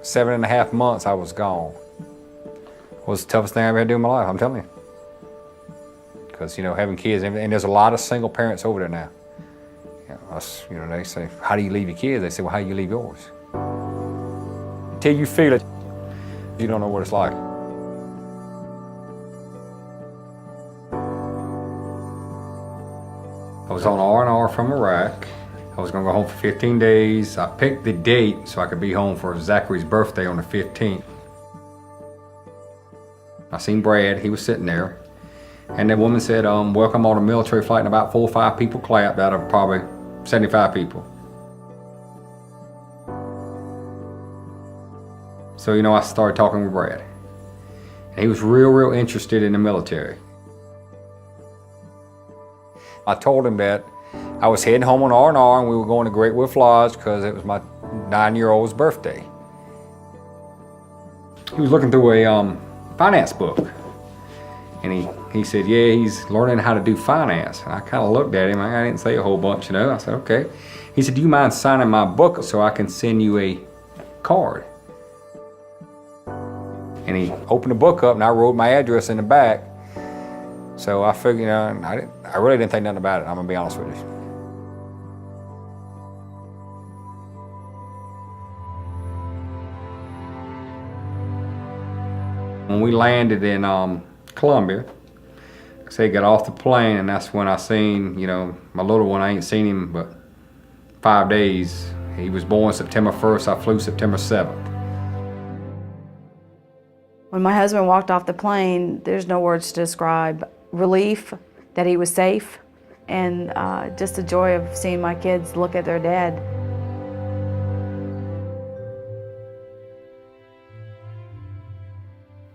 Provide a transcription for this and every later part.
7.5 months I was gone. It was the toughest thing I ever had to do in my life, I'm telling you. Because, you know, having kids, and there's a lot of single parents over there now. You know, they say, how do you leave your kids? They say, well, how do you leave yours? Until you feel it, you don't know what it's like. I was on R&R from Iraq. I was gonna go home for 15 days. I picked the date so I could be home for Zachary's birthday on the 15th. I seen Brad, he was sitting there. And that woman said, welcome on a military flight, and about 4 or 5 people clapped out of probably 75 people. So, you know, I started talking with Brad. And he was real interested in the military. I told him that I was heading home on R&R and we were going to Great Wolf Lodge because it was my 9-year-old's birthday. He was looking through a finance book. And he said, yeah, he's learning how to do finance. And I kind of looked at him, I didn't say a whole bunch, you know. I said, okay. He said, do you mind signing my book so I can send you a card? And he opened the book up and I wrote my address in the back. So I figured, you know, I really didn't think nothing about it, I'm gonna be honest with you. When we landed in Columbia, I say got off the plane, and that's when I seen, you know, my little one. I ain't seen him but 5 days. He was born September 1st, I flew September 7th. When my husband walked off the plane, there's no words to describe relief that he was safe, and just the joy of seeing my kids look at their dad.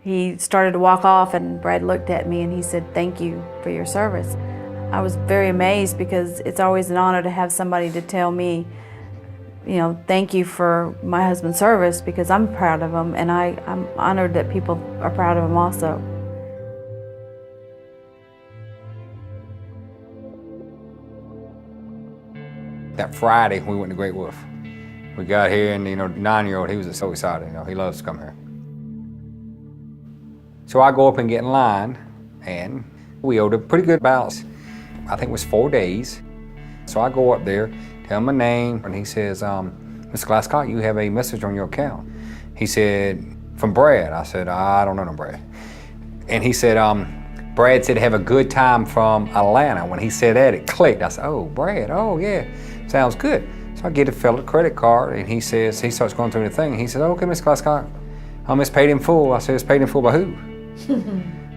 He started to walk off and Brad looked at me and he said, thank you for your service. I was very amazed because it's always an honor to have somebody to tell me, you know, thank you for my husband's service, because I'm proud of him, and I'm honored that people are proud of him also. That Friday we went to Great Wolf. We got here and, you know, 9-year-old, he was so excited, you know, he loves to come here. So I go up and get in line, and we owed a pretty good balance. I think it was 4 days. So I go up there, tell him my name, and he says, Mr. Glasscock, you have a message on your account. He said, from Brad. I said, I don't know no Brad. And he said, Brad said have a good time from Atlanta. When he said that, it clicked. I said, oh, Brad, oh yeah, sounds good. So I get a fella credit card, and he says, he starts going through the thing, and he says, okay, Mr. Glasscock, it's paid in full. I said, it's paid in full by who?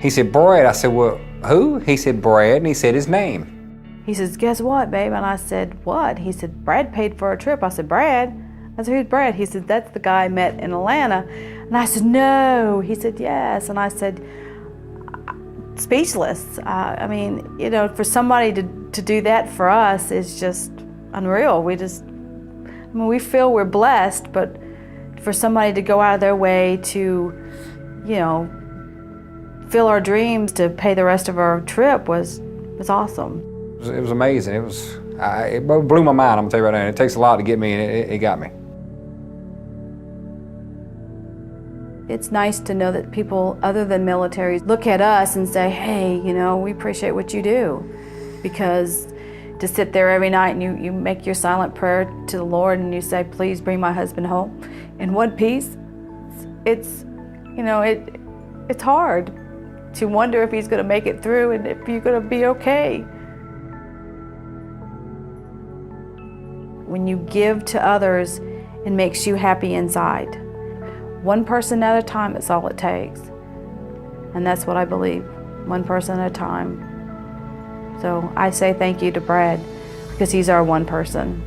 He said, Brad. I said, well, who? He said, Brad, and he said his name. He says, guess what, babe? And I said, what? He said, Brad paid for a trip. I said, Brad? I said, who's Brad? He said, that's the guy I met in Atlanta. And I said, no. He said, yes. And I said, speechless. I mean, you know, for somebody to do that for us is just unreal. We feel we're blessed, but for somebody to go out of their way to, you know, fill our dreams to pay the rest of our trip was awesome. It was amazing. It blew my mind, I'm gonna tell you right now. It takes a lot to get me, and it got me. It's nice to know that people other than military look at us and say, hey, you know, we appreciate what you do. Because to sit there every night and you make your silent prayer to the Lord and you say, please bring my husband home in one piece, it's, you know, it's hard to wonder if he's going to make it through and if you're going to be okay. When you give to others, it makes you happy inside. One person at a time, that's all it takes. And that's what I believe, one person at a time. So I say thank you to Brad, because he's our one person.